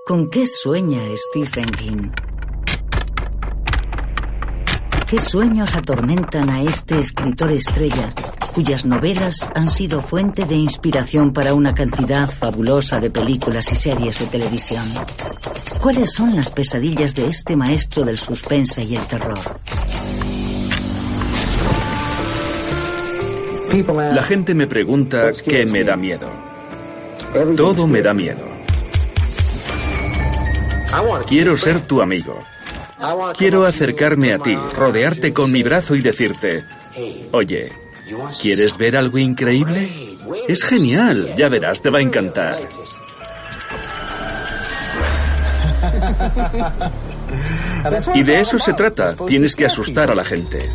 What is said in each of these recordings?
¿Con qué sueña Stephen King? ¿Qué sueños atormentan a este escritor estrella, cuyas novelas han sido fuente de inspiración para una cantidad fabulosa de películas y series de televisión? ¿Cuáles son las pesadillas de este maestro del suspense y el terror? La gente me pregunta qué me da miedo. Todo me da miedo. Quiero ser tu amigo. Quiero acercarme a ti, rodearte con mi brazo y decirte, oye, ¿quieres ver algo increíble? Es genial, ya verás, te va a encantar. Y de eso se trata, tienes que asustar a la gente.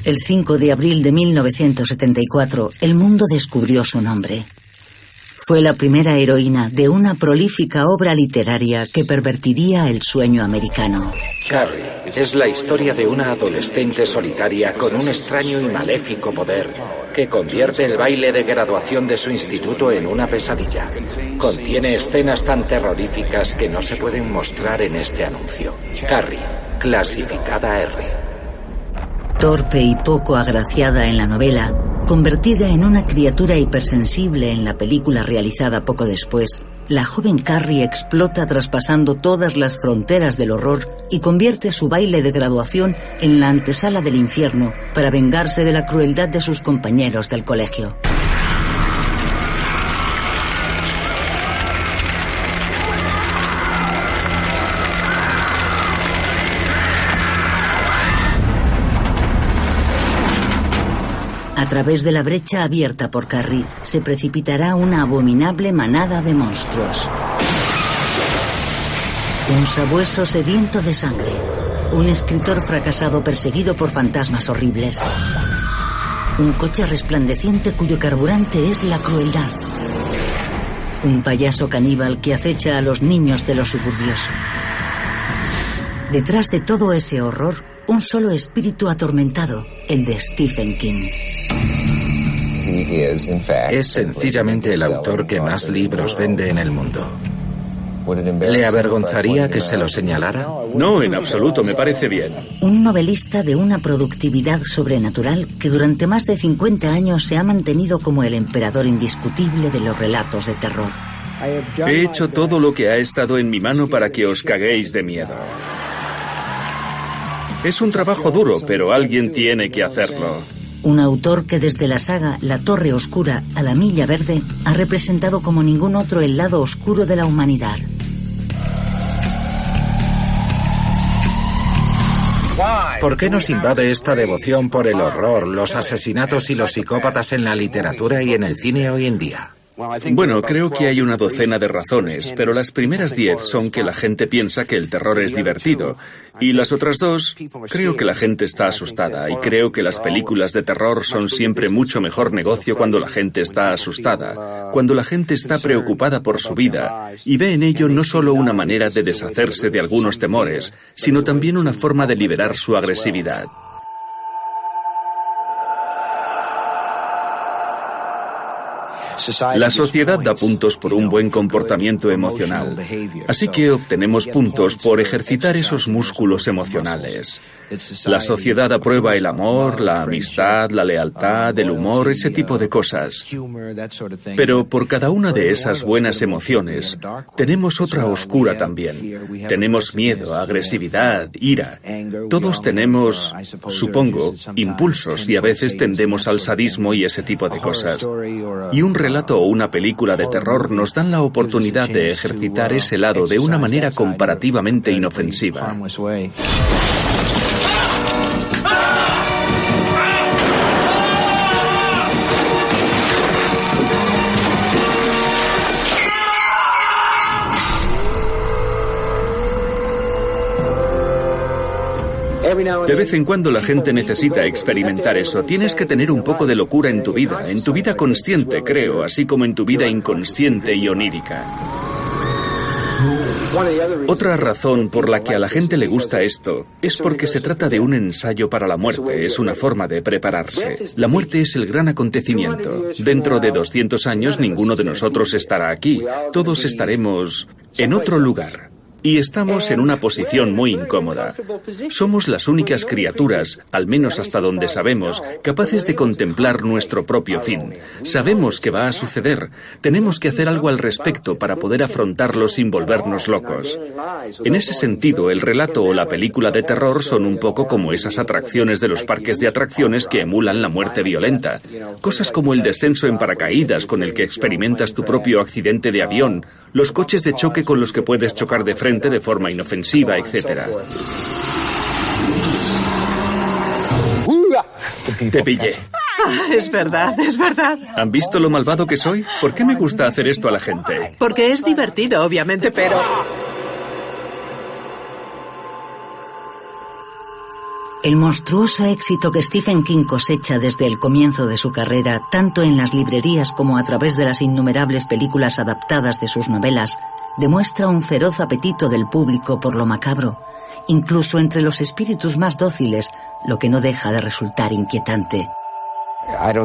El 5 de abril de 1974, el mundo descubrió su nombre. Fue la primera heroína de una prolífica obra literaria que pervertiría el sueño americano. Carrie es la historia de una adolescente solitaria con un extraño y maléfico poder que convierte el baile de graduación de su instituto en una pesadilla. Contiene escenas tan terroríficas que no se pueden mostrar en este anuncio. Carrie, clasificada R. Torpe y poco agraciada en la novela, convertida en una criatura hipersensible en la película realizada poco después, la joven Carrie explota traspasando todas las fronteras del horror y convierte su baile de graduación en la antesala del infierno para vengarse de la crueldad de sus compañeros del colegio. A través de la brecha abierta por Carrie se precipitará una abominable manada de monstruos. Un sabueso sediento de sangre. Un escritor fracasado perseguido por fantasmas horribles. Un coche resplandeciente cuyo carburante es la crueldad. Un payaso caníbal que acecha a los niños de los suburbios. Detrás de todo ese horror, un solo espíritu atormentado, el de Stephen King. Es sencillamente el autor que más libros vende en el mundo. ¿Le avergonzaría que se lo señalara? No, en absoluto, me parece bien. Un novelista de una productividad sobrenatural que durante más de 50 años se ha mantenido como el emperador indiscutible de los relatos de terror. He hecho todo lo que ha estado en mi mano para que os caguéis de miedo. Es un trabajo duro, pero alguien tiene que hacerlo. Un autor que desde la saga La Torre Oscura a La Milla Verde ha representado como ningún otro el lado oscuro de la humanidad. ¿Por qué nos invade esta devoción por el horror, los asesinatos y los psicópatas en la literatura y en el cine hoy en día? Bueno, creo que hay una docena de razones, pero las primeras 10 son que la gente piensa que el terror es divertido, y las otras 2, creo que la gente está asustada, y creo que las películas de terror son siempre mucho mejor negocio cuando la gente está asustada, cuando la gente está preocupada por su vida, y ve en ello no solo una manera de deshacerse de algunos temores, sino también una forma de liberar su agresividad. La sociedad da puntos por un buen comportamiento emocional, así que obtenemos puntos por ejercitar esos músculos emocionales. La sociedad aprueba el amor, la amistad, la lealtad, el humor, ese tipo de cosas. Pero por cada una de esas buenas emociones, tenemos otra oscura también. Tenemos miedo, agresividad, ira. Todos tenemos, supongo, impulsos y a veces tendemos al sadismo y ese tipo de cosas. Y un relato o una película de terror nos dan la oportunidad de ejercitar ese lado de una manera comparativamente inofensiva. De vez en cuando la gente necesita experimentar eso. Tienes que tener un poco de locura en tu vida consciente, creo, así como en tu vida inconsciente y onírica. Otra razón por la que a la gente le gusta esto es porque se trata de un ensayo para la muerte, es una forma de prepararse. La muerte es el gran acontecimiento. Dentro de 200 años ninguno de nosotros estará aquí, todos estaremos en otro lugar. Y estamos en una posición muy incómoda. Somos las únicas criaturas, al menos hasta donde sabemos, capaces de contemplar nuestro propio fin. Sabemos que va a suceder. Tenemos que hacer algo al respecto para poder afrontarlo sin volvernos locos. En ese sentido, el relato o la película de terror son un poco como esas atracciones de los parques de atracciones que emulan la muerte violenta. Cosas como el descenso en paracaídas con el que experimentas tu propio accidente de avión, los coches de choque con los que puedes chocar de frente de forma inofensiva, etc. Te pillé. Es verdad, es verdad. ¿Han visto lo malvado que soy? ¿Por qué me gusta hacer esto a la gente? Porque es divertido, obviamente, pero... El monstruoso éxito que Stephen King cosecha desde el comienzo de su carrera, tanto en las librerías como a través de las innumerables películas adaptadas de sus novelas, demuestra un feroz apetito del público por lo macabro, incluso entre los espíritus más dóciles, lo que no deja de resultar inquietante.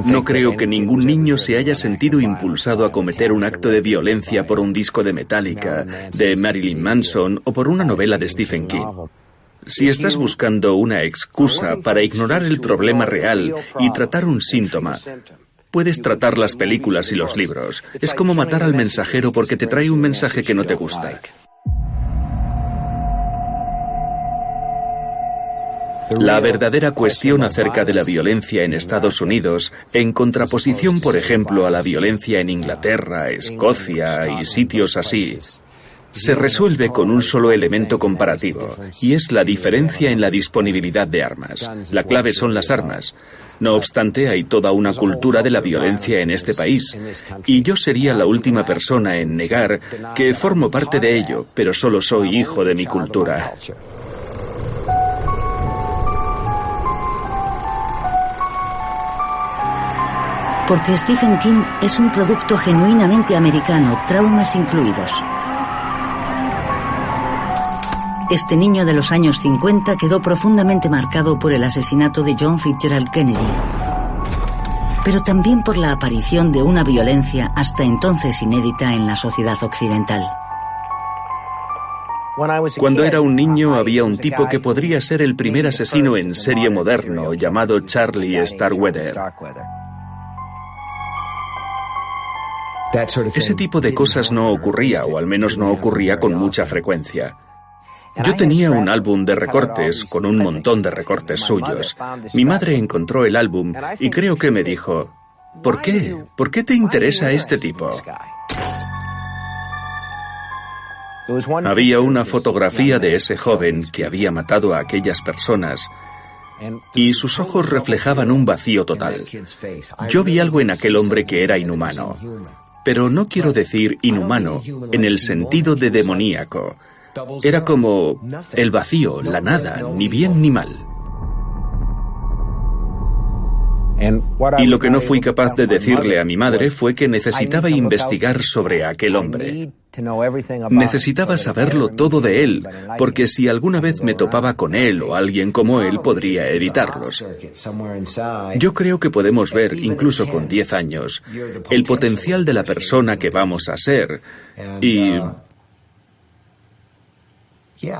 No creo que ningún niño se haya sentido impulsado a cometer un acto de violencia por un disco de Metallica, de Marilyn Manson o por una novela de Stephen King. Si estás buscando una excusa para ignorar el problema real y tratar un síntoma, puedes tratar las películas y los libros. Es como matar al mensajero porque te trae un mensaje que no te gusta. La verdadera cuestión acerca de la violencia en Estados Unidos, en contraposición, por ejemplo, a la violencia en Inglaterra, Escocia y sitios así, se resuelve con un solo elemento comparativo, y es la diferencia en la disponibilidad de armas. La clave son las armas. No obstante, hay toda una cultura de la violencia en este país, y yo sería la última persona en negar que formo parte de ello, pero solo soy hijo de mi cultura. Porque Stephen King es un producto genuinamente americano, traumas incluidos. Este niño de los años 50 quedó profundamente marcado por el asesinato de John Fitzgerald Kennedy, pero también por la aparición de una violencia hasta entonces inédita en la sociedad occidental. Cuando era un niño había un tipo que podría ser el primer asesino en serie moderno, llamado Charlie Starkweather. Ese tipo de cosas no ocurría, o al menos no ocurría con mucha frecuencia. Yo tenía un álbum de recortes con un montón de recortes suyos. Mi madre encontró el álbum y creo que me dijo, ¿por qué? ¿Por qué te interesa este tipo? Había una fotografía de ese joven que había matado a aquellas personas y sus ojos reflejaban un vacío total. Yo vi algo en aquel hombre que era inhumano, pero no quiero decir inhumano en el sentido de demoníaco. Era como el vacío, la nada, ni bien ni mal. Y lo que no fui capaz de decirle a mi madre fue que necesitaba investigar sobre aquel hombre. Necesitaba saberlo todo de él, porque si alguna vez me topaba con él o alguien como él, podría evitarlos. Yo creo que podemos ver, incluso con 10 años, el potencial de la persona que vamos a ser. Y...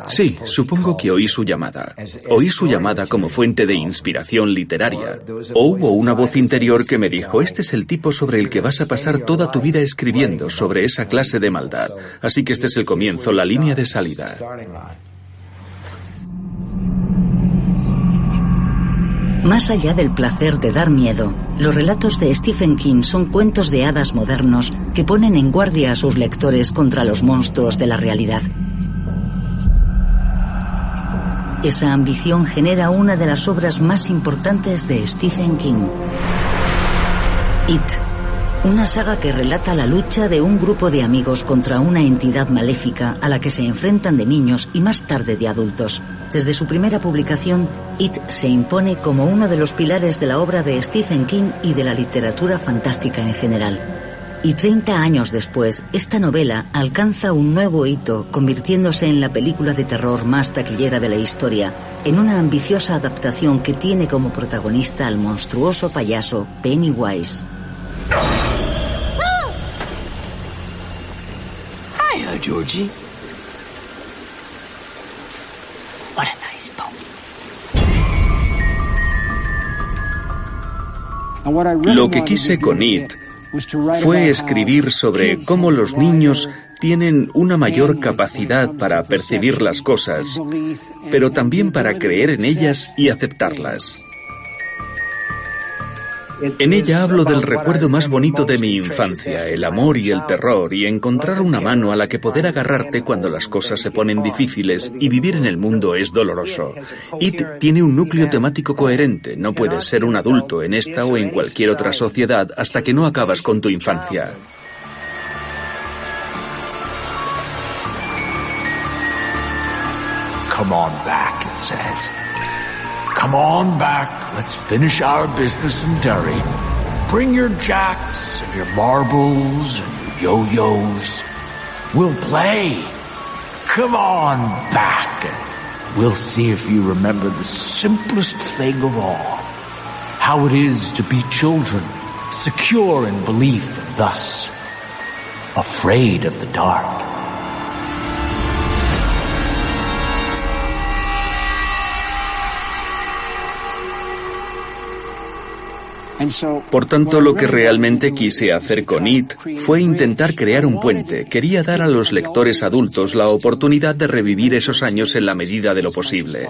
sí, supongo que oí su llamada. Oí su llamada como fuente de inspiración literaria. O hubo una voz interior que me dijo, este es el tipo sobre el que vas a pasar toda tu vida escribiendo, sobre esa clase de maldad. Así que este es el comienzo, la línea de salida. Más allá del placer de dar miedo, los relatos de Stephen King son cuentos de hadas modernos que ponen en guardia a sus lectores contra los monstruos de la realidad. Esa ambición genera una de las obras más importantes de Stephen King. It, una saga que relata la lucha de un grupo de amigos contra una entidad maléfica a la que se enfrentan de niños y más tarde de adultos. Desde su primera publicación, It se impone como uno de los pilares de la obra de Stephen King y de la literatura fantástica en general. Y 30 años después, esta novela alcanza un nuevo hito, convirtiéndose en la película de terror más taquillera de la historia, en una ambiciosa adaptación que tiene como protagonista al monstruoso payaso Pennywise. Hiya, Georgie. What a nice boat. Lo que quise con It fue escribir sobre cómo los niños tienen una mayor capacidad para percibir las cosas, pero también para creer en ellas y aceptarlas. En ella hablo del recuerdo más bonito de mi infancia, el amor y el terror, y encontrar una mano a la que poder agarrarte cuando las cosas se ponen difíciles y vivir en el mundo es doloroso. It tiene un núcleo temático coherente. No puedes ser un adulto en esta o en cualquier otra sociedad hasta que no acabas con tu infancia. Come on back, it says. Come on back, let's finish our business in Derry. Bring your jacks and your marbles and your yo-yos. We'll play. Come on back. We'll see if you remember the simplest thing of all. How it is to be children, secure in belief and thus afraid of the dark. Por tanto, lo que realmente quise hacer con It fue intentar crear un puente. Quería dar a los lectores adultos la oportunidad de revivir esos años en la medida de lo posible.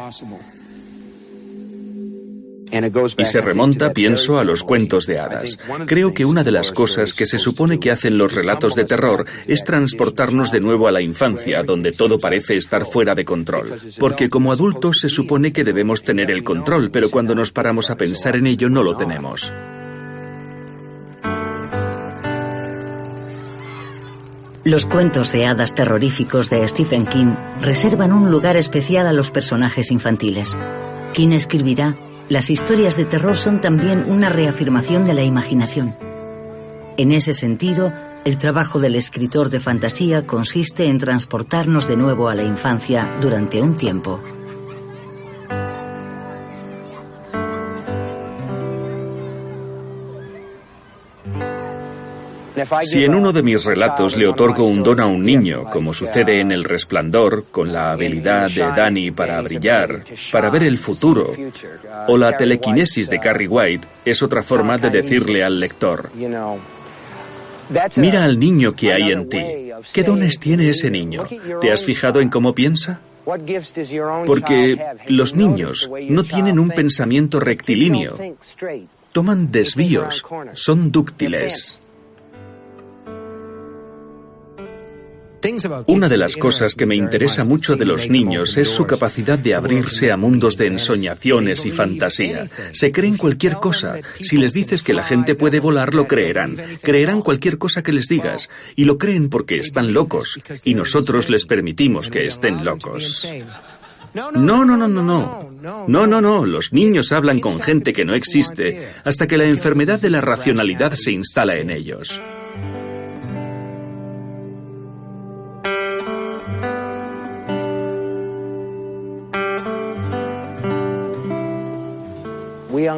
Y se remonta, pienso, a los cuentos de hadas. Creo que una de las cosas que se supone que hacen los relatos de terror es transportarnos de nuevo a la infancia, donde todo parece estar fuera de control. Porque como adultos se supone que debemos tener el control, pero cuando nos paramos a pensar en ello no lo tenemos. Los cuentos de hadas terroríficos de Stephen King reservan un lugar especial a los personajes infantiles. King escribirá: las historias de terror son también una reafirmación de la imaginación. En ese sentido, el trabajo del escritor de fantasía consiste en transportarnos de nuevo a la infancia durante un tiempo. Si en uno de mis relatos le otorgo un don a un niño, como sucede en El Resplandor, con la habilidad de Danny para brillar, para ver el futuro, o la telequinesis de Carrie White, es otra forma de decirle al lector: mira al niño que hay en ti. ¿Qué dones tiene ese niño? ¿Te has fijado en cómo piensa? Porque los niños no tienen un pensamiento rectilíneo. Toman desvíos, son dúctiles. Una de las cosas que me interesa mucho de los niños es su capacidad de abrirse a mundos de ensoñaciones y fantasía. Se creen cualquier cosa. Si les dices que la gente puede volar, lo creerán. Creerán cualquier cosa que les digas. Y lo creen porque están locos. Y nosotros les permitimos que estén locos. No. Los niños hablan con gente que no existe hasta que la enfermedad de la racionalidad se instala en ellos.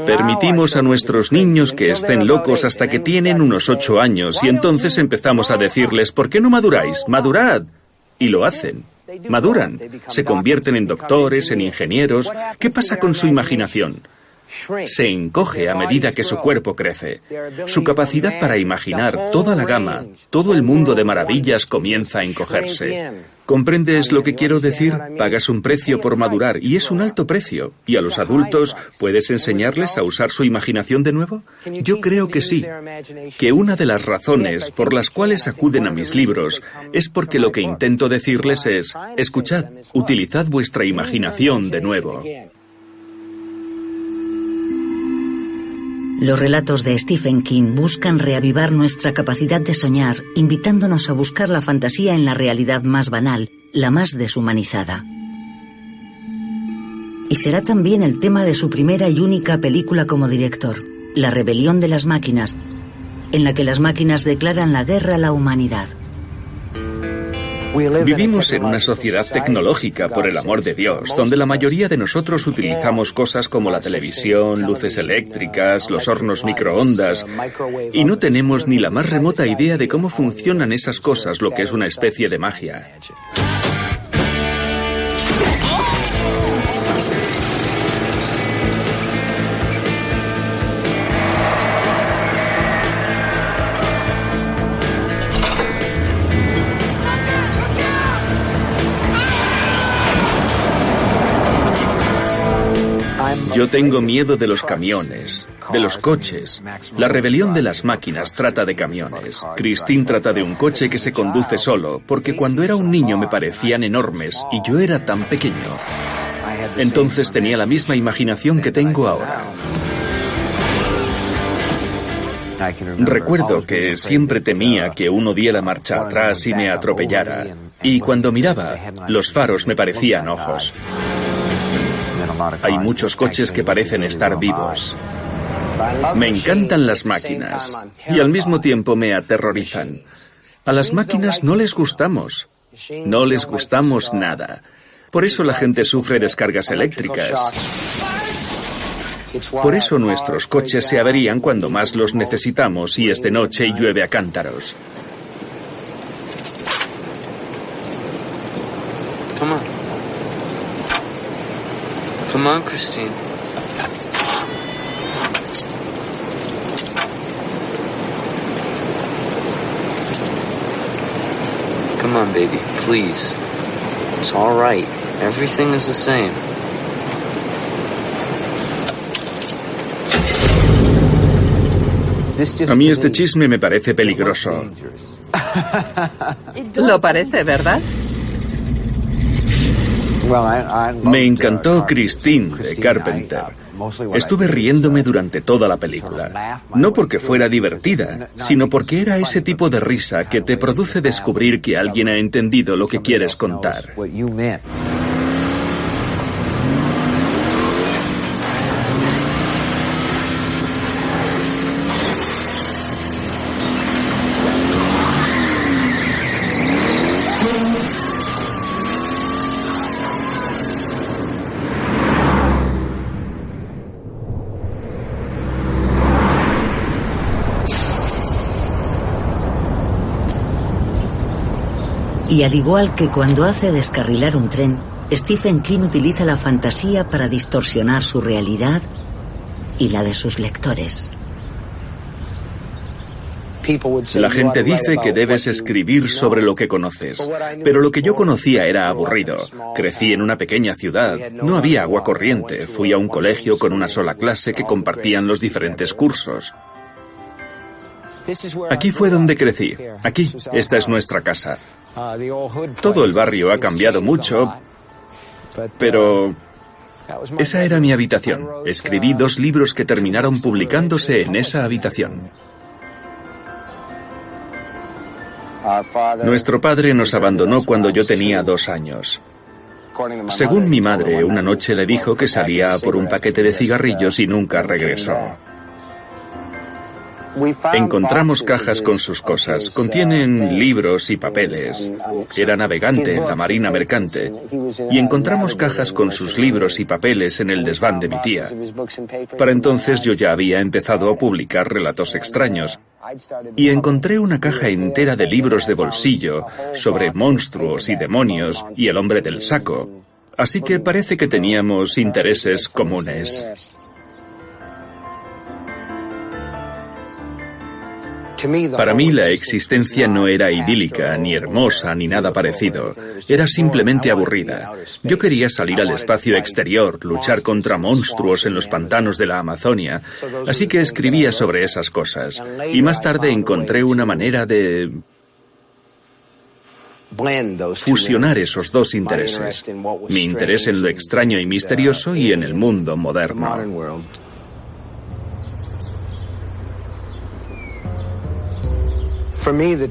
Permitimos a nuestros niños que estén locos hasta que tienen unos 8 años y entonces empezamos a decirles: ¿por qué no maduráis? ¡Madurad! Y lo hacen. Maduran. Se convierten en doctores, en ingenieros. ¿Qué pasa con su imaginación? Se encoge a medida que su cuerpo crece. Su capacidad para imaginar toda la gama, todo el mundo de maravillas comienza a encogerse. ¿Comprendes lo que quiero decir? Pagas un precio por madurar y es un alto precio. ¿Y a los adultos puedes enseñarles a usar su imaginación de nuevo? Yo creo que sí. Que una de las razones por las cuales acuden a mis libros es porque lo que intento decirles es: escuchad, utilizad vuestra imaginación de nuevo. Los relatos de Stephen King buscan reavivar nuestra capacidad de soñar, invitándonos a buscar la fantasía en la realidad más banal, la más deshumanizada. Y será también el tema de su primera y única película como director, La rebelión de las máquinas, en la que las máquinas declaran la guerra a la humanidad. Vivimos en una sociedad tecnológica, por el amor de Dios, donde la mayoría de nosotros utilizamos cosas como la televisión, luces eléctricas, los hornos microondas, y no tenemos ni la más remota idea de cómo funcionan esas cosas, lo que es una especie de magia. Yo tengo miedo de los camiones, de los coches. La rebelión de las máquinas trata de camiones. Christine trata de un coche que se conduce solo, porque cuando era un niño me parecían enormes y yo era tan pequeño. Entonces tenía la misma imaginación que tengo ahora. Recuerdo que siempre temía que uno diera marcha atrás y me atropellara. Y cuando miraba, los faros me parecían ojos. Hay muchos coches que parecen estar vivos. Me encantan las máquinas y al mismo tiempo me aterrorizan. A las máquinas no les gustamos. No les gustamos nada. Por eso la gente sufre descargas eléctricas. Por eso nuestros coches se averían cuando más los necesitamos y es de noche y llueve a cántaros. Come on, Christine. Come on, baby, please. It's all right. Everything is the same. A mí este chisme me parece peligroso. Lo parece, ¿verdad? Me encantó Christine de Carpenter. Estuve riéndome durante toda la película. No porque fuera divertida, sino porque era ese tipo de risa que te produce descubrir que alguien ha entendido lo que quieres contar. Y al igual que cuando hace descarrilar un tren, Stephen King utiliza la fantasía para distorsionar su realidad y la de sus lectores. La gente dice que debes escribir sobre lo que conoces, pero lo que yo conocía era aburrido. Crecí en una pequeña ciudad, no había agua corriente, fui a un colegio con una sola clase que compartían los diferentes cursos. Aquí fue donde crecí, aquí, esta es nuestra casa. Todo el barrio ha cambiado mucho, pero esa era mi habitación. Escribí 2 libros que terminaron publicándose en esa habitación. Nuestro padre nos abandonó cuando yo tenía 2 años. Según mi madre, una noche le dijo que salía por un paquete de cigarrillos y nunca regresó. Encontramos cajas con sus cosas. Contienen libros y papeles. Era navegante en la marina mercante. Y encontramos cajas con sus libros y papeles en el desván de mi tía. Para entonces yo ya había empezado a publicar relatos extraños. Y encontré una caja entera de libros de bolsillo sobre monstruos y demonios y el hombre del saco. Así que parece que teníamos intereses comunes. Para mí la existencia no era idílica, ni hermosa, ni nada parecido. Era simplemente aburrida. Yo quería salir al espacio exterior, luchar contra monstruos en los pantanos de la Amazonia, así que escribía sobre esas cosas. Y más tarde encontré una manera de fusionar esos 2 intereses. Mi interés en lo extraño y misterioso y en el mundo moderno.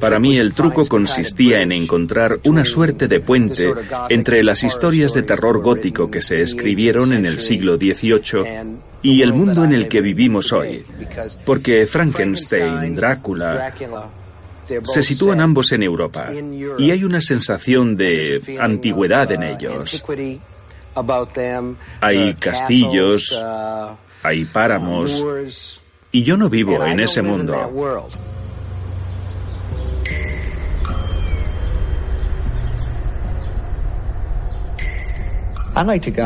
Para mí el truco consistía en encontrar una suerte de puente entre las historias de terror gótico que se escribieron en el siglo XVIII y el mundo en el que vivimos hoy, porque Frankenstein, Drácula, se sitúan ambos en Europa y hay una sensación de antigüedad en ellos. Hay castillos, hay páramos, y yo no vivo en ese mundo.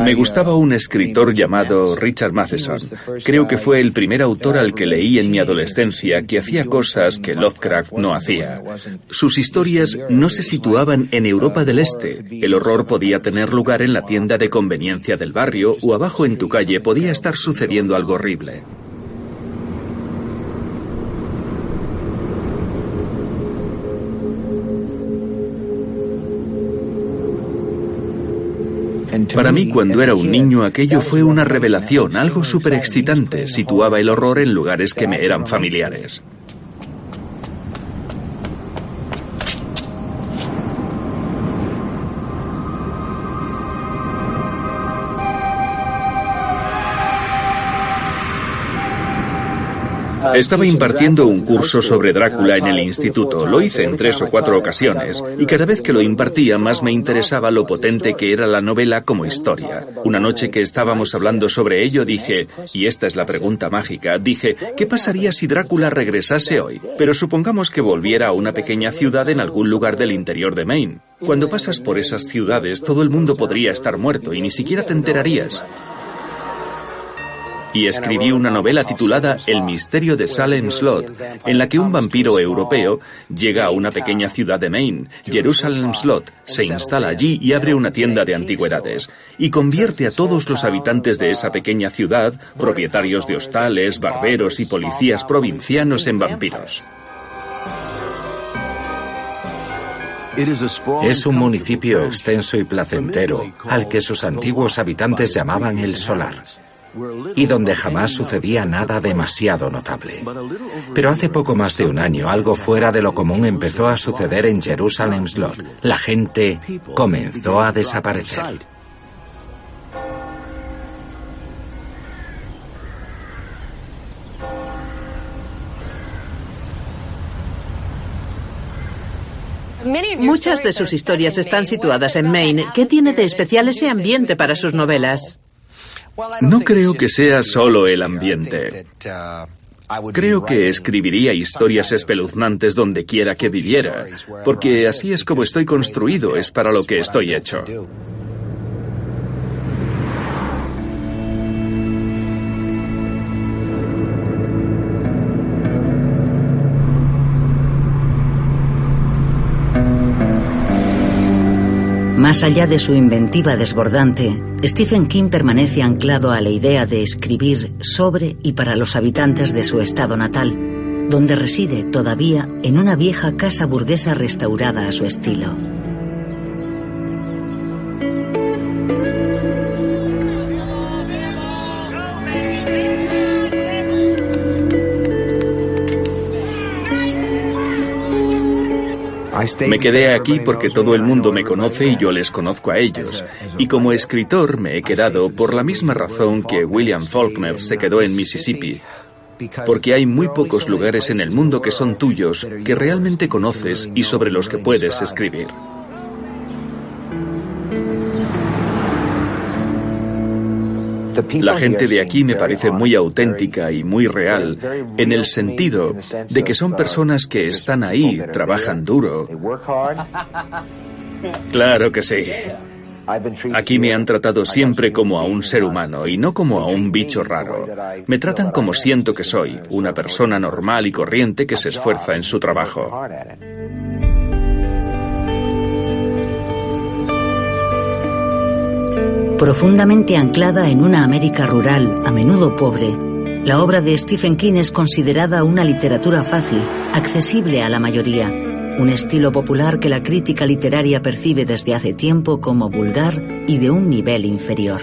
Me gustaba un escritor llamado Richard Matheson. Creo que fue el primer autor al que leí en mi adolescencia que hacía cosas que Lovecraft no hacía. Sus historias no se situaban en Europa del Este. El horror podía tener lugar en la tienda de conveniencia del barrio o abajo en tu calle podía estar sucediendo algo horrible. Para mí, cuando era un niño, aquello fue una revelación, algo súper excitante. Situaba el horror en lugares que me eran familiares. Estaba impartiendo un curso sobre Drácula en el instituto. Lo hice en 3 o 4 ocasiones, y cada vez que lo impartía más me interesaba lo potente que era la novela como historia. Una noche que estábamos hablando sobre ello dije, y esta es la pregunta mágica, dije, ¿qué pasaría si Drácula regresase hoy? Pero supongamos que volviera a una pequeña ciudad en algún lugar del interior de Maine. Cuando pasas por esas ciudades, todo el mundo podría estar muerto y ni siquiera te enterarías. Y escribí una novela titulada El misterio de Salem Slot, en la que un vampiro europeo llega a una pequeña ciudad de Maine, Jerusalem Slot, se instala allí y abre una tienda de antigüedades, y convierte a todos los habitantes de esa pequeña ciudad, propietarios de hostales, barberos y policías provincianos, en vampiros. Es un municipio extenso y placentero, al que sus antiguos habitantes llamaban el Solar, y donde jamás sucedía nada demasiado notable. Pero hace poco más de un año, algo fuera de lo común empezó a suceder en Jerusalem Slot. La gente comenzó a desaparecer. Muchas de sus historias están situadas en Maine. ¿Qué tiene de especial ese ambiente para sus novelas? No creo que sea solo el ambiente. Creo que escribiría historias espeluznantes donde quiera que viviera, porque así es como estoy construido, es para lo que estoy hecho. Más allá de su inventiva desbordante, Stephen King permanece anclado a la idea de escribir sobre y para los habitantes de su estado natal, donde reside todavía en una vieja casa burguesa restaurada a su estilo. Me quedé aquí porque todo el mundo me conoce y yo les conozco a ellos. Y como escritor me he quedado por la misma razón que William Faulkner se quedó en Mississippi. Porque hay muy pocos lugares en el mundo que son tuyos, que realmente conoces y sobre los que puedes escribir. La gente de aquí me parece muy auténtica y muy real, en el sentido de que son personas que están ahí, trabajan duro. Claro que sí. Aquí me han tratado siempre como a un ser humano y no como a un bicho raro. Me tratan como siento que soy, una persona normal y corriente que se esfuerza en su trabajo. Profundamente anclada en una América rural, a menudo pobre, la obra de Stephen King es considerada una literatura fácil, accesible a la mayoría, un estilo popular que la crítica literaria percibe desde hace tiempo como vulgar y de un nivel inferior.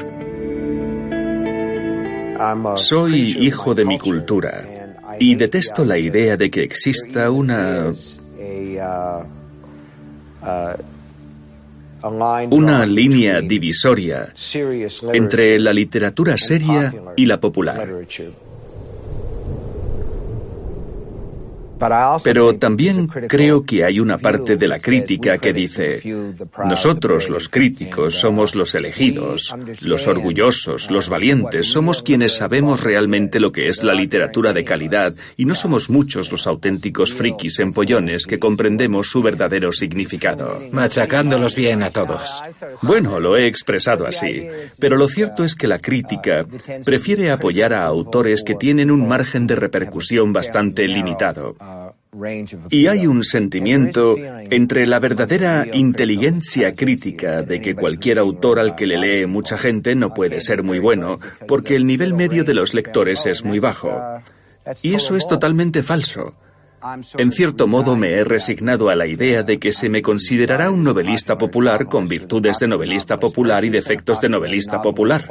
Soy hijo de mi cultura y detesto la idea de que exista una una línea divisoria entre la literatura seria y la popular. Pero también creo que hay una parte de la crítica que dice: nosotros, los críticos, somos los elegidos, los orgullosos, los valientes, somos quienes sabemos realmente lo que es la literatura de calidad y no somos muchos los auténticos frikis empollones que comprendemos su verdadero significado. Machacándolos bien a todos. Bueno, lo he expresado así, pero lo cierto es que la crítica prefiere apoyar a autores que tienen un margen de repercusión bastante limitado. Y hay un sentimiento entre la verdadera inteligencia crítica de que cualquier autor al que le lee mucha gente no puede ser muy bueno, porque el nivel medio de los lectores es muy bajo. Y eso es totalmente falso. En cierto modo me he resignado a la idea de que se me considerará un novelista popular con virtudes de novelista popular y defectos de novelista popular.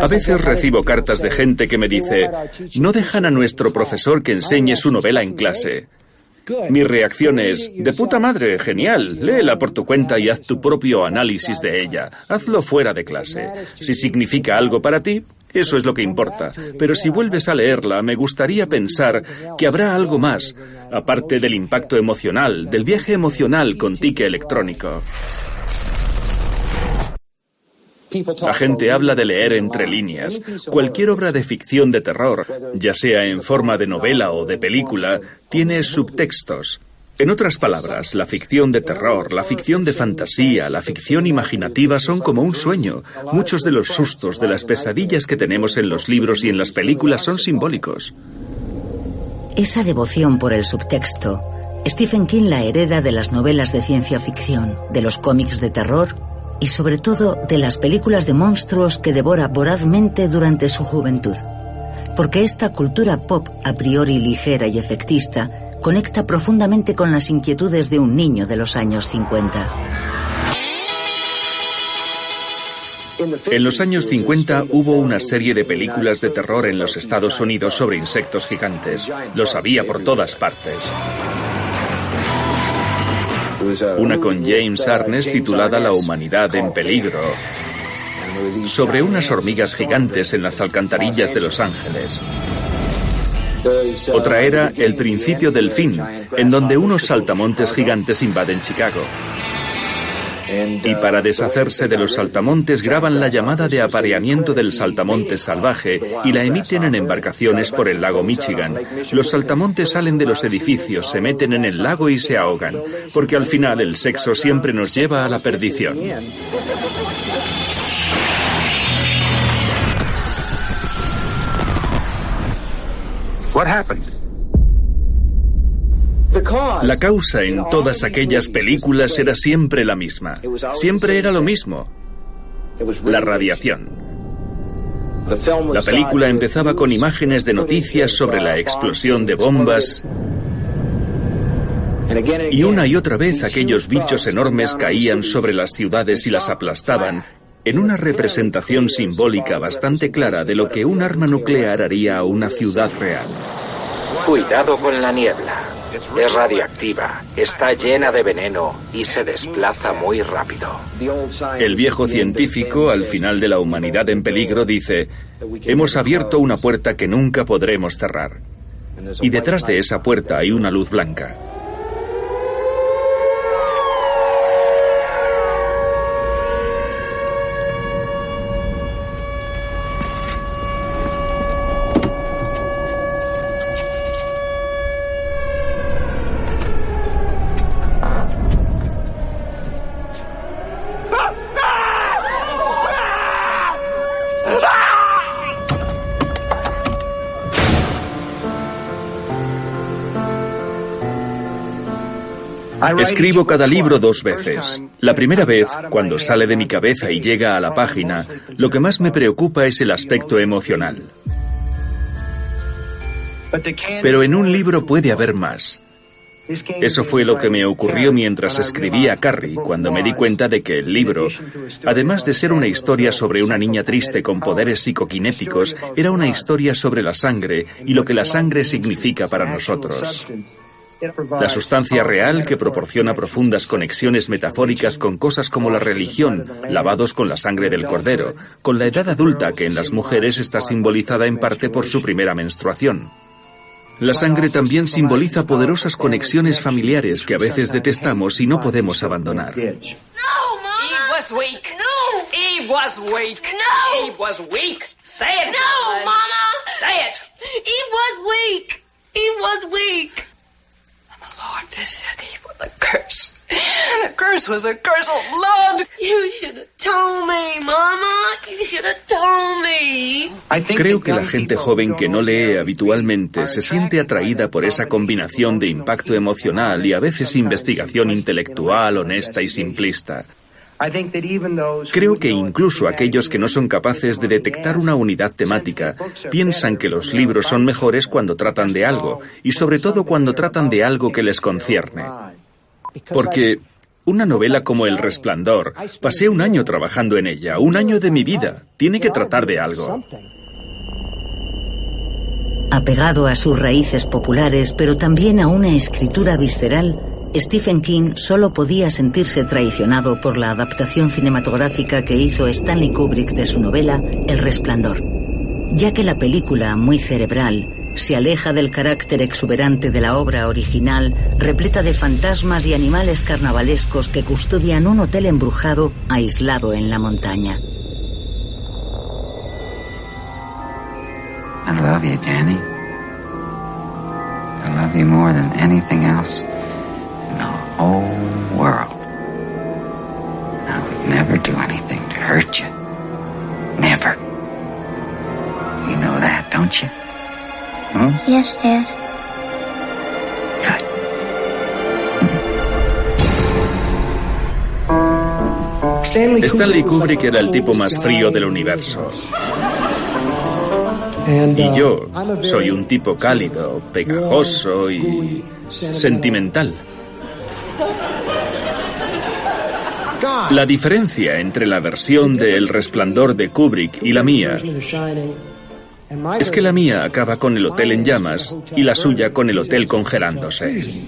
A veces recibo cartas de gente que me dice: no dejan a nuestro profesor que enseñe su novela en clase. Mi reacción es: de puta madre, genial, léela por tu cuenta y haz tu propio análisis de ella. Hazlo fuera de clase. Si significa algo para ti, eso es lo que importa. Pero si vuelves a leerla, me gustaría pensar que habrá algo más, aparte del impacto emocional, del viaje emocional con tique electrónico. La gente habla de leer entre líneas. Cualquier obra de ficción de terror, ya sea en forma de novela o de película, tiene subtextos. En otras palabras, la ficción de terror, la ficción de fantasía, la ficción imaginativa son como un sueño. Muchos de los sustos, de las pesadillas que tenemos en los libros y en las películas son simbólicos. Esa devoción por el subtexto, Stephen King la hereda de las novelas de ciencia ficción, de los cómics de terror y sobre todo de las películas de monstruos que devora vorazmente durante su juventud. Porque esta cultura pop a priori ligera y efectista conecta profundamente con las inquietudes de un niño de los años 50. En los años 50 hubo una serie de películas de terror en los Estados Unidos sobre insectos gigantes. Los había por todas partes. Una con James Arness titulada La humanidad en peligro, sobre unas hormigas gigantes en las alcantarillas de Los Ángeles. Otra era El principio del fin, en donde unos saltamontes gigantes invaden Chicago. Y para deshacerse de los saltamontes graban la llamada de apareamiento del saltamontes salvaje y la emiten en embarcaciones por el lago Michigan. Los saltamontes salen de los edificios, se meten en el lago y se ahogan, porque al final el sexo siempre nos lleva a la perdición. La causa en todas aquellas películas era siempre la misma. Siempre era lo mismo. La radiación. La película empezaba con imágenes de noticias sobre la explosión de bombas. Y una y otra vez aquellos bichos enormes caían sobre las ciudades y las aplastaban, en una representación simbólica bastante clara de lo que un arma nuclear haría a una ciudad real. Cuidado con la niebla. Es radiactiva, está llena de veneno y se desplaza muy rápido. El viejo científico, al final de La humanidad en peligro, dice: hemos abierto una puerta que nunca podremos cerrar. Y detrás de esa puerta hay una luz blanca. Escribo cada libro 2 veces. La primera vez, cuando sale de mi cabeza y llega a la página, lo que más me preocupa es el aspecto emocional. Pero en un libro puede haber más. Eso fue lo que me ocurrió mientras escribía Carrie, cuando me di cuenta de que el libro, además de ser una historia sobre una niña triste con poderes psicoquinéticos, era una historia sobre la sangre y lo que la sangre significa para nosotros. La sustancia real que proporciona profundas conexiones metafóricas con cosas como la religión, lavados con la sangre del cordero, con la edad adulta que en las mujeres está simbolizada en parte por su primera menstruación. La sangre también simboliza poderosas conexiones familiares que a veces detestamos y no podemos abandonar. No, Mama. Eve was weak. No. Eve was weak. No. Eve was weak. Say it. No, Mama. Say it. Eve was weak. Eve was weak. And the Lord visited Eve with a curse. The curse was a curse of blood. You should have told me, Mama. You should have told me. Creo que la gente joven que no lee habitualmente se siente atraída por esa combinación de impacto emocional y a veces investigación intelectual, honesta y simplista. Creo que incluso aquellos que no son capaces de detectar una unidad temática piensan que los libros son mejores cuando tratan de algo, y sobre todo cuando tratan de algo que les concierne. Porque una novela como El Resplandor, pasé un año trabajando en ella, un año de mi vida. Tiene que tratar de algo. Apegado a sus raíces populares, pero también a una escritura visceral, Stephen King solo podía sentirse traicionado por la adaptación cinematográfica que hizo Stanley Kubrick de su novela El Resplandor, ya que la película, muy cerebral, se aleja del carácter exuberante de la obra original, repleta de fantasmas y animales carnavalescos que custodian un hotel embrujado aislado en la montaña. I love you, Danny. I love you more than anything else in the whole world. I would never do anything to hurt you. Never. You know that, don't you? Hmm? Yes, Dad. Good. Stanley Kubrick era el tipo más frío del universo. Y yo soy un tipo cálido, pegajoso y sentimental. La diferencia entre la versión de El Resplandor de Kubrick y la mía es que la mía acaba con el hotel en llamas y la suya con el hotel congelándose.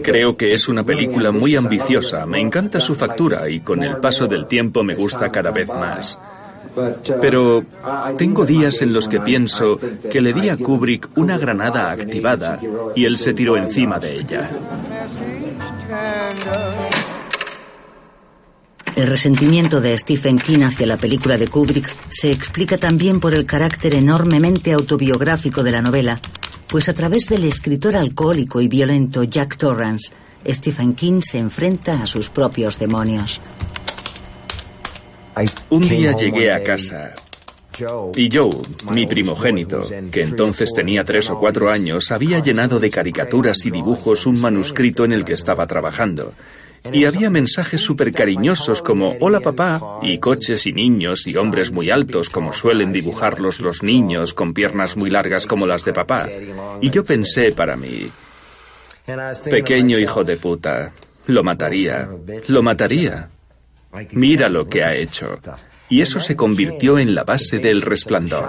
Creo que es una película muy ambiciosa, me encanta su factura y con el paso del tiempo me gusta cada vez más. Pero tengo días en los que pienso que le di a Kubrick una granada activada y él se tiró encima de ella. El resentimiento de Stephen King hacia la película de Kubrick se explica también por el carácter enormemente autobiográfico de la novela, pues a través del escritor alcohólico y violento Jack Torrance, Stephen King se enfrenta a sus propios demonios. Un día llegué a casa y Joe, mi primogénito, que entonces tenía 3 o 4 años, había llenado de caricaturas y dibujos un manuscrito en el que estaba trabajando. Y había mensajes súper cariñosos como «Hola papá» y coches y niños y hombres muy altos como suelen dibujarlos los niños con piernas muy largas como las de papá. Y yo pensé para mí, pequeño hijo de puta, lo mataría. Mira lo que ha hecho. Y eso se convirtió en la base del Resplandor.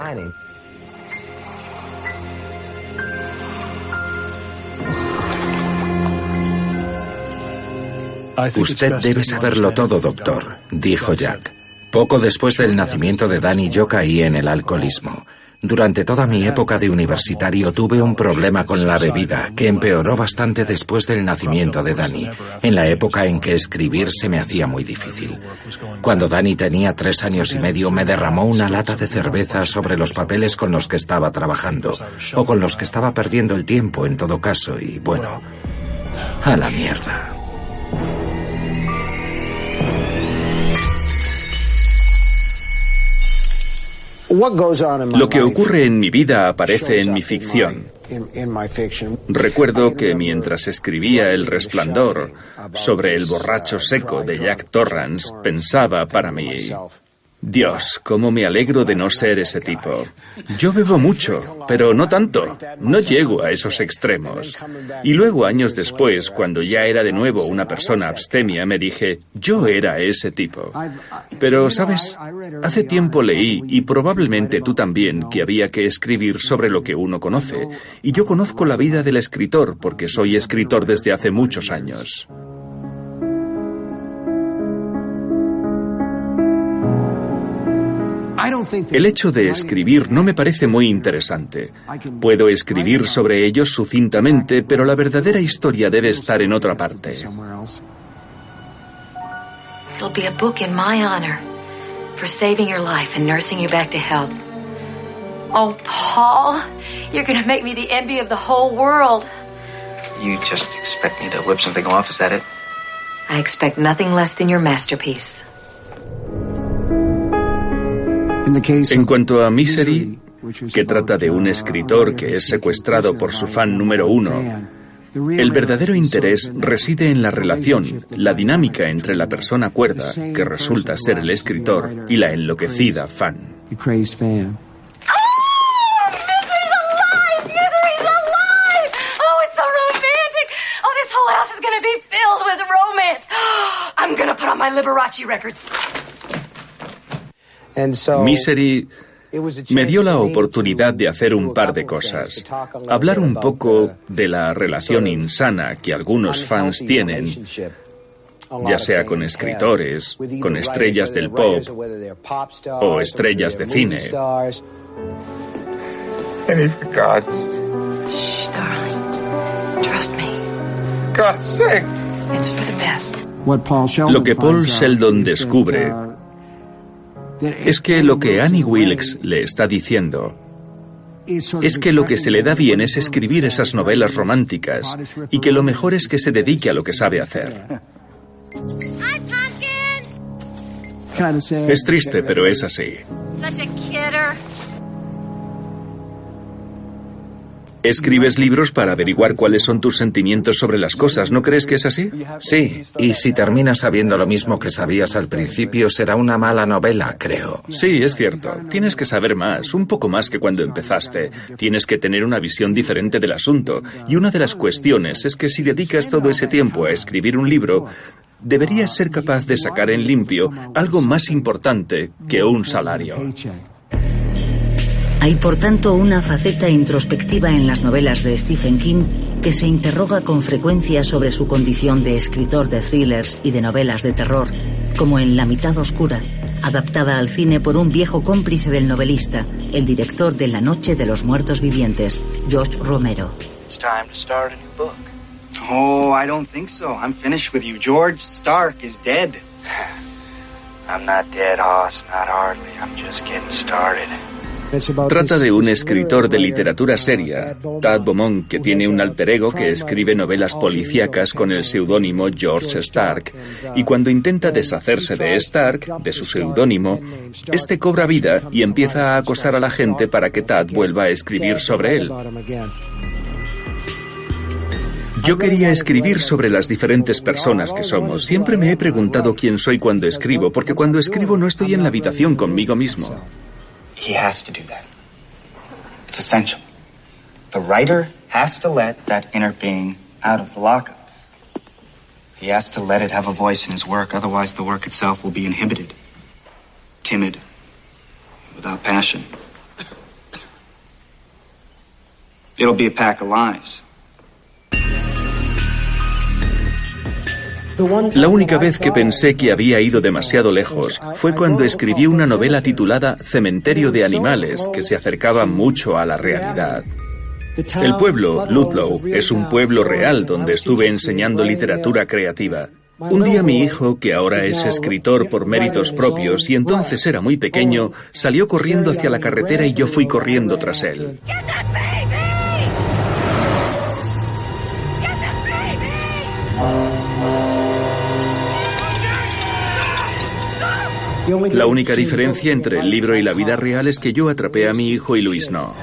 Usted debe saberlo todo, doctor, dijo Jack. Poco después del nacimiento de Danny yo caí en el alcoholismo. Durante toda mi época de universitario tuve un problema con la bebida que empeoró bastante después del nacimiento de Danny, en la época en que escribir se me hacía muy difícil. Cuando Danny tenía 3 años y medio me derramó una lata de cerveza sobre los papeles con los que estaba trabajando, o con los que estaba perdiendo el tiempo en todo caso, y bueno, a la mierda. Lo que ocurre en mi vida aparece en mi ficción. Recuerdo que mientras escribía El Resplandor sobre el borracho seco de Jack Torrance, pensaba para mí: Dios, cómo me alegro de no ser ese tipo. Yo bebo mucho, pero no tanto. No llego a esos extremos. Y luego, años después, cuando ya era de nuevo una persona abstemia, me dije, yo era ese tipo. Pero, ¿sabes? Hace tiempo leí, y probablemente tú también, que había que escribir sobre lo que uno conoce. Y yo conozco la vida del escritor, porque soy escritor desde hace muchos años. El hecho de escribir no me parece muy interesante. Puedo escribir sobre ellos sucintamente, pero la verdadera historia debe estar en otra parte. It'll be a book in my honor for saving your life and nursing you back to health. Oh, Paul, you're gonna make me the envy of the whole world. You just expect me to whip something off, is that it? I expect nothing less than your masterpiece. En cuanto a Misery, que trata de un escritor que es secuestrado por su fan número 1, el verdadero interés reside en la relación, la dinámica entre la persona cuerda, que resulta ser el escritor, y la enloquecida fan. Misery me dio la oportunidad de hacer un par de cosas. Hablar un poco de la relación insana que algunos fans tienen, ya sea con escritores, con estrellas del pop o estrellas de cine. Shh, darling. Trust me. God's sake. It's for the best. Lo que Paul Sheldon descubre es que lo que Annie Wilkes le está diciendo es que lo que se le da bien es escribir esas novelas románticas y que lo mejor es que se dedique a lo que sabe hacer. Es triste, pero es así. Escribes libros para averiguar cuáles son tus sentimientos sobre las cosas, ¿no crees que es así? Sí, y si terminas sabiendo lo mismo que sabías al principio, será una mala novela, creo. Sí, es cierto. Tienes que saber más, un poco más que cuando empezaste. Tienes que tener una visión diferente del asunto. Y una de las cuestiones es que si dedicas todo ese tiempo a escribir un libro, deberías ser capaz de sacar en limpio algo más importante que un salario. Hay, por tanto, una faceta introspectiva en las novelas de Stephen King que se interroga con frecuencia sobre su condición de escritor de thrillers y de novelas de terror, como en La mitad oscura, adaptada al cine por un viejo cómplice del novelista, el director de La noche de los muertos vivientes, George Romero. It's time to start a new book. Oh, I don't think so. I'm finished with you. George Stark is dead. I'm not dead, Hoss. Not hardly. I'm just getting started. Trata de un escritor de literatura seria, Tad Beaumont, que tiene un alter ego que escribe novelas policíacas con el seudónimo George Stark, y cuando intenta deshacerse de Stark, de su seudónimo, este cobra vida y empieza a acosar a la gente para que Tad vuelva a escribir sobre él. Yo quería escribir sobre las diferentes personas que somos. Siempre me he preguntado quién soy cuando escribo, porque cuando escribo no estoy en la habitación conmigo mismo. He has to do that. It's essential. The writer has to let that inner being out of the lockup. He has to let it have a voice in his work, otherwise the work itself will be inhibited, timid, without passion. It'll be a pack of lies. La única vez que pensé que había ido demasiado lejos fue cuando escribí una novela titulada Cementerio de Animales, que se acercaba mucho a la realidad. El pueblo, Ludlow, es un pueblo real donde estuve enseñando literatura creativa. Un día mi hijo, que ahora es escritor por méritos propios y entonces era muy pequeño, salió corriendo hacia la carretera y yo fui corriendo tras él. La única diferencia entre el libro y la vida real es que yo atrapé a mi hijo y Luis no.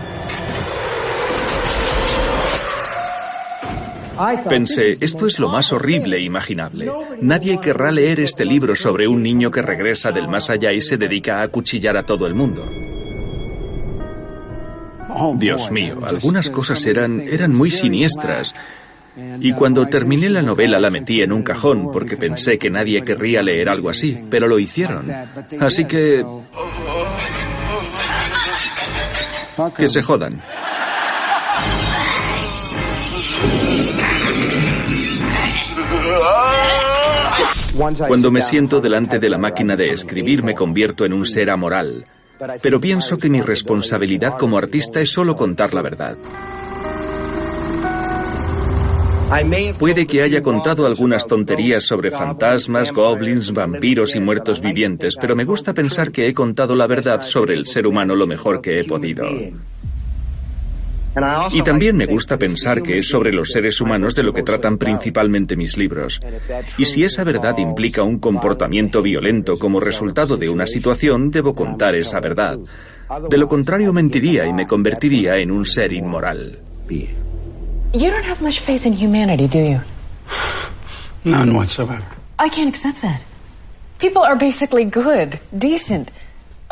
Pensé, esto es lo más horrible imaginable. Nadie querrá leer este libro sobre un niño que regresa del más allá y se dedica a acuchillar a todo el mundo. Dios mío, algunas cosas eran muy siniestras. Y cuando terminé la novela la metí en un cajón porque pensé que nadie querría leer algo así, pero lo hicieron. Así que se jodan. Cuando me siento delante de la máquina de escribir me convierto en un ser amoral, pero pienso que mi responsabilidad como artista es solo contar la verdad. Puede que haya contado algunas tonterías sobre fantasmas, goblins, vampiros y muertos vivientes, pero me gusta pensar que he contado la verdad sobre el ser humano lo mejor que he podido. Y también me gusta pensar que es sobre los seres humanos de lo que tratan principalmente mis libros. Y si esa verdad implica un comportamiento violento como resultado de una situación, debo contar esa verdad. De lo contrario, mentiría y me convertiría en un ser inmoral. You don't have much faith in humanity, do you? None whatsoever. I can't accept that. People are basically good, decent.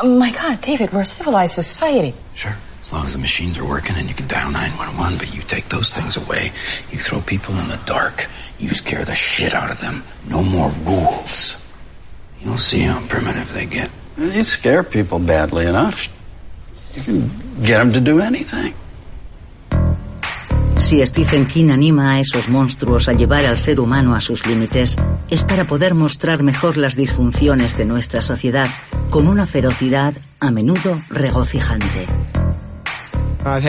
My God, David, we're a civilized society. Sure, as long as the machines are working and you can dial 911, but you take those things away, you throw people in the dark, you scare the shit out of them. No more rules. You'll see how primitive they get. You scare people badly enough, you can get them to do anything. Si Stephen King anima a esos monstruos a llevar al ser humano a sus límites, es para poder mostrar mejor las disfunciones de nuestra sociedad con una ferocidad a menudo regocijante.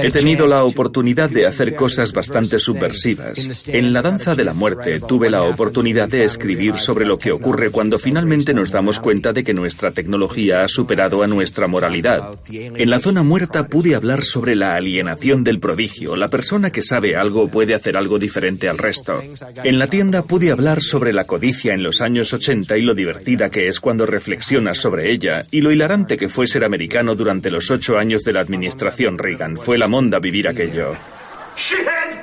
He tenido la oportunidad de hacer cosas bastante subversivas. En La danza de la muerte tuve la oportunidad de escribir sobre lo que ocurre cuando finalmente nos damos cuenta de que nuestra tecnología ha superado a nuestra moralidad. En La zona muerta pude hablar sobre la alienación del prodigio. La persona que sabe algo puede hacer algo diferente al resto. En La tienda pude hablar sobre la codicia en los años 80 y lo divertida que es cuando reflexionas sobre ella, y lo hilarante que fue ser americano durante los 8 años de la administración Reagan. Fue la monda vivir aquello. Shithead!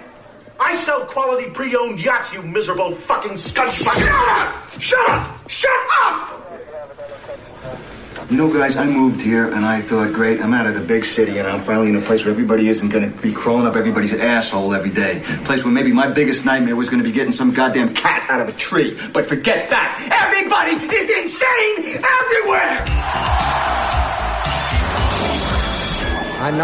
I sell quality pre-owned yachts, you miserable fucking scunchbutt! Shut up! Shut up! You know, guys, I moved here and I thought, great, I'm out of the big city and I'm finally in a place where everybody isn't going to be crawling up everybody's asshole every day. A place where maybe my biggest nightmare was going to be getting some goddamn cat out of a tree. But forget that! Everybody is insane everywhere!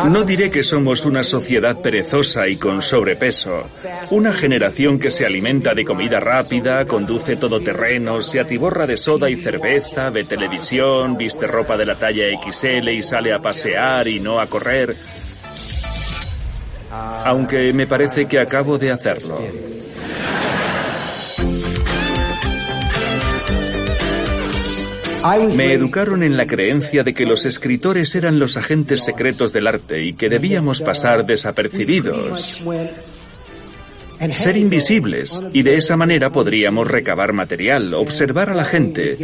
No diré que somos una sociedad perezosa y con sobrepeso. Una generación que se alimenta de comida rápida, conduce todoterrenos, se atiborra de soda y cerveza, ve televisión, viste ropa de la talla XL y sale a pasear y no a correr. Aunque me parece que acabo de hacerlo. Me educaron en la creencia de que los escritores eran los agentes secretos del arte y que debíamos pasar desapercibidos, ser invisibles, y de esa manera podríamos recabar material, observar a la gente,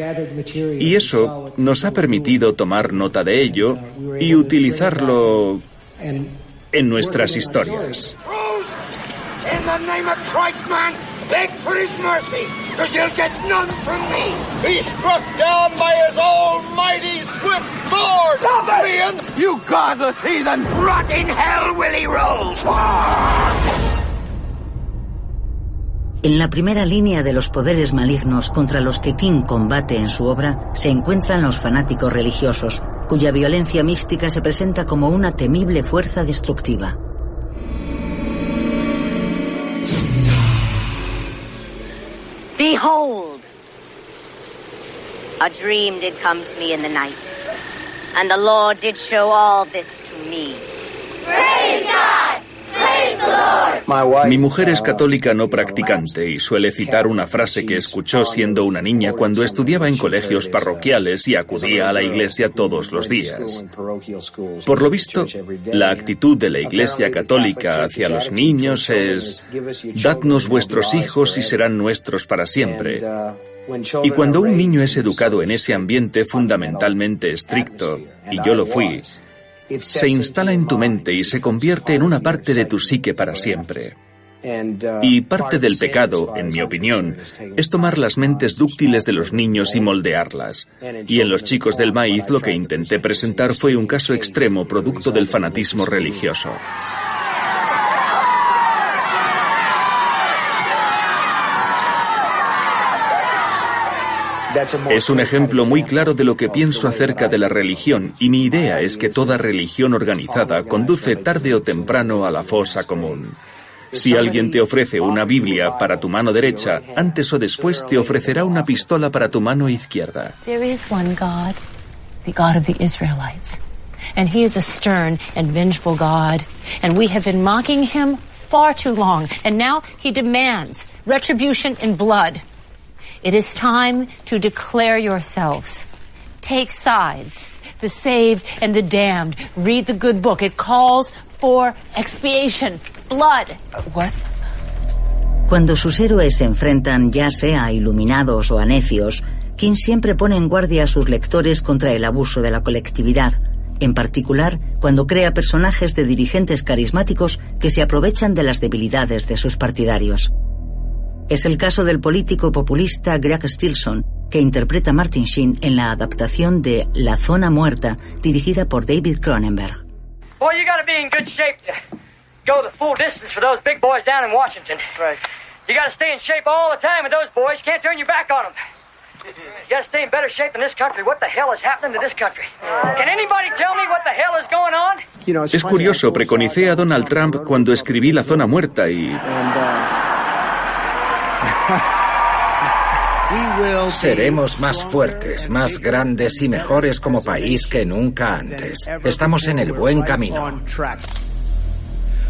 y eso nos ha permitido tomar nota de ello y utilizarlo en nuestras historias. Beg for his mercy, because you'll get none from me. He's struck down by his almighty swift sword. Stop it! You godless heathen! Rot in hell, Willie Rolls! En la primera línea de los poderes malignos contra los que King combate en su obra se encuentran los fanáticos religiosos, cuya violencia mística se presenta como una temible fuerza destructiva. Behold, a dream did come to me in the night, and the Lord did show all this to me. Praise God! Praise the Lord! Mi mujer es católica no practicante y suele citar una frase que escuchó siendo una niña cuando estudiaba en colegios parroquiales y acudía a la iglesia todos los días. Por lo visto, la actitud de la Iglesia Católica hacia los niños es: dadnos vuestros hijos y serán nuestros para siempre. Y cuando un niño es educado en ese ambiente fundamentalmente estricto, y yo lo fui, se instala en tu mente y se convierte en una parte de tu psique para siempre. Y parte del pecado, en mi opinión, es tomar las mentes dúctiles de los niños y moldearlas. Y en Los Chicos del Maíz lo que intenté presentar fue un caso extremo producto del fanatismo religioso. Es un ejemplo muy claro de lo que pienso acerca de la religión, y mi idea es que toda religión organizada conduce tarde o temprano a la fosa común. Si alguien te ofrece una Biblia para tu mano derecha, antes o después te ofrecerá una pistola para tu mano izquierda. There is one God, the God of the Israelites. And he is a stern and vengeful God. And we have been mocking him far too long. And now he demands retribution in blood. It is time to declare yourselves. Take sides. The saved and the damned. Read the good book. It calls for expiation. Blood. What? Cuando sus héroes se enfrentan ya sea a iluminados o a necios, King siempre pone en guardia a sus lectores contra el abuso de la colectividad, en particular cuando crea personajes de dirigentes carismáticos que se aprovechan de las debilidades de sus partidarios. Es el caso del político populista Greg Stilson, que interpreta Martin Sheen en la adaptación de La Zona Muerta, dirigida por David Cronenberg. Boy, you gotta be in good shape to go the full distance for those big boys down in Washington. Right. You gotta stay in shape all the time with those boys. You can't turn your back on them. You gotta stay in better shape than this country. What the hell is happening to this country? Can anybody tell me what the hell is going on? Es curioso, preconicé a Donald Trump cuando escribí La Zona Muerta y... Seremos más fuertes, más grandes y mejores como país que nunca antes. Estamos en el buen camino.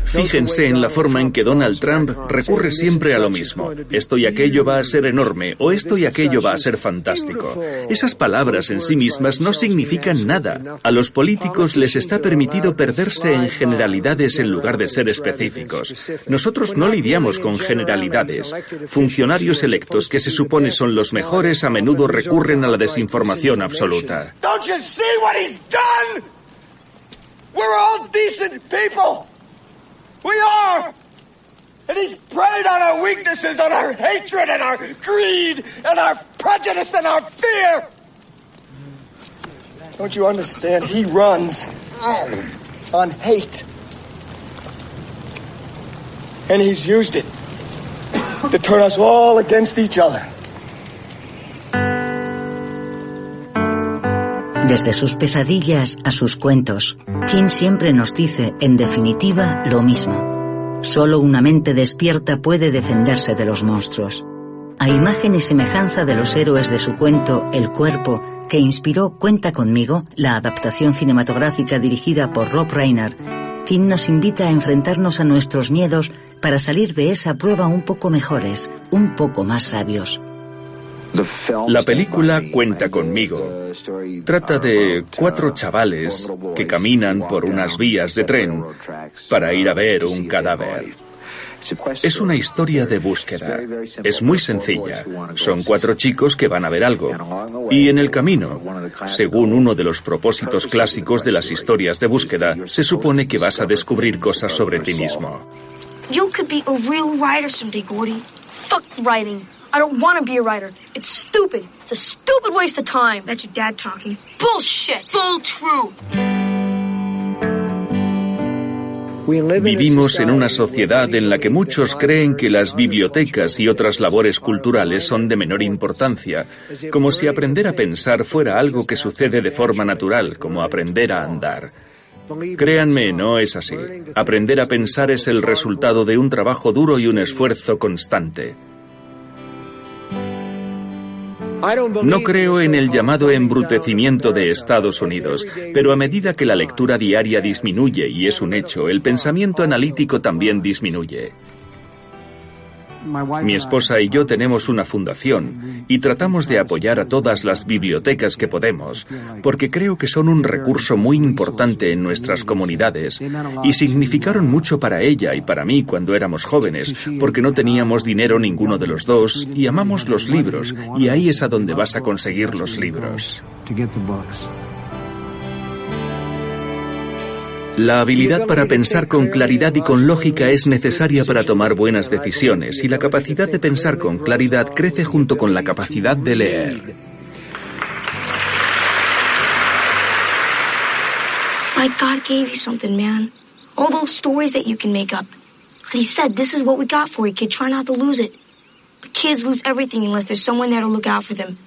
Fíjense en la forma en que Donald Trump recurre siempre a lo mismo. Esto y aquello va a ser enorme, o esto y aquello va a ser fantástico. Esas palabras en sí mismas no significan nada. A los políticos les está permitido perderse en generalidades en lugar de ser específicos. Nosotros no lidiamos con generalidades. Funcionarios electos que se supone son los mejores a menudo recurren a la desinformación absoluta. Don't you see what he's done? We're all decent people. We are! And he's preyed on our weaknesses, on our hatred and our greed and our prejudice and our fear! Don't you understand? He runs on hate. And he's used it to turn us all against each other. Desde sus pesadillas a sus cuentos, King siempre nos dice, en definitiva, lo mismo. Solo una mente despierta puede defenderse de los monstruos. A imagen y semejanza de los héroes de su cuento El Cuerpo, que inspiró Cuenta conmigo, la adaptación cinematográfica dirigida por Rob Reiner, King nos invita a enfrentarnos a nuestros miedos para salir de esa prueba un poco mejores, un poco más sabios. La película Cuenta conmigo trata de 4 chavales que caminan por unas vías de tren para ir a ver un cadáver. Es una historia de búsqueda. Es muy sencilla. Son 4 chicos que van a ver algo. Y en el camino, según uno de los propósitos clásicos de las historias de búsqueda, se supone que vas a descubrir cosas sobre ti mismo. You could be a real writer someday, Gordy. Fuck writing. I don't want to be a writer. It's stupid. It's a stupid waste of time. That's your dad talking. Bullshit. Bull true. Vivimos en una sociedad en la que muchos creen que las bibliotecas y otras labores culturales son de menor importancia, como si aprender a pensar fuera algo que sucede de forma natural, como aprender a andar. Créanme, no es así. Aprender a pensar es el resultado de un trabajo duro y un esfuerzo constante. No creo en el llamado embrutecimiento de Estados Unidos, pero a medida que la lectura diaria disminuye, y es un hecho, el pensamiento analítico también disminuye. Mi esposa y yo tenemos una fundación y tratamos de apoyar a todas las bibliotecas que podemos, porque creo que son un recurso muy importante en nuestras comunidades y significaron mucho para ella y para mí cuando éramos jóvenes, porque no teníamos dinero ninguno de los dos y amamos los libros, y ahí es a donde vas a conseguir los libros. La habilidad para pensar con claridad y con lógica es necesaria para tomar buenas decisiones, y la capacidad de pensar con claridad crece junto con la capacidad de leer. It's like God gave you something, man. All those stories that you can make up. And he said, this is what we got for you, kid. Try not to lose it. But kids lose everything unless there's someone there to look out for them.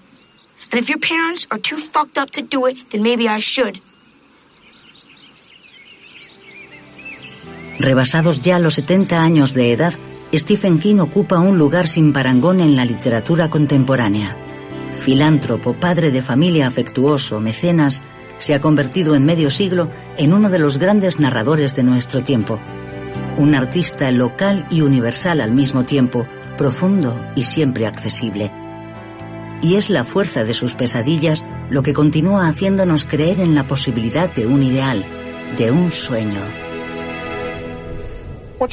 And if your parents are too fucked up to do it, then maybe I should. Rebasados ya los 70 años de edad, Stephen King ocupa un lugar sin parangón en la literatura contemporánea. Filántropo, padre de familia afectuoso, mecenas, se ha convertido en medio siglo en uno de los grandes narradores de nuestro tiempo. Un artista local y universal al mismo tiempo, profundo y siempre accesible. Y es la fuerza de sus pesadillas lo que continúa haciéndonos creer en la posibilidad de un ideal, de un sueño.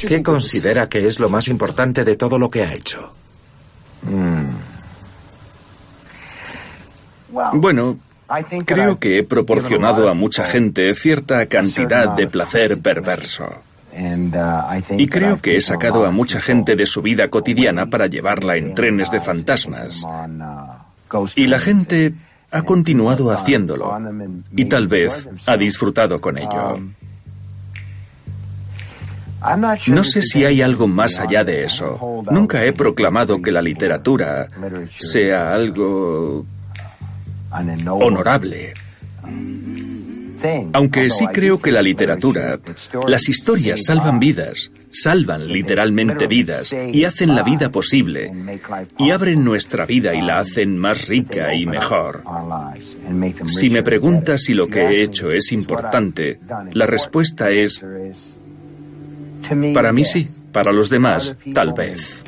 ¿Qué considera que es lo más importante de todo lo que ha hecho? Bueno, creo que he proporcionado a mucha gente cierta cantidad de placer perverso. Y creo que he sacado a mucha gente de su vida cotidiana para llevarla en trenes de fantasmas. Y la gente ha continuado haciéndolo. Y tal vez ha disfrutado con ello. No sé si hay algo más allá de eso. Nunca he proclamado que la literatura sea algo honorable. Aunque sí creo que la literatura, las historias salvan vidas, salvan literalmente vidas y hacen la vida posible y abren nuestra vida y la hacen más rica y mejor. Si me preguntas si lo que he hecho es importante, la respuesta es: para mí sí, para los demás tal vez.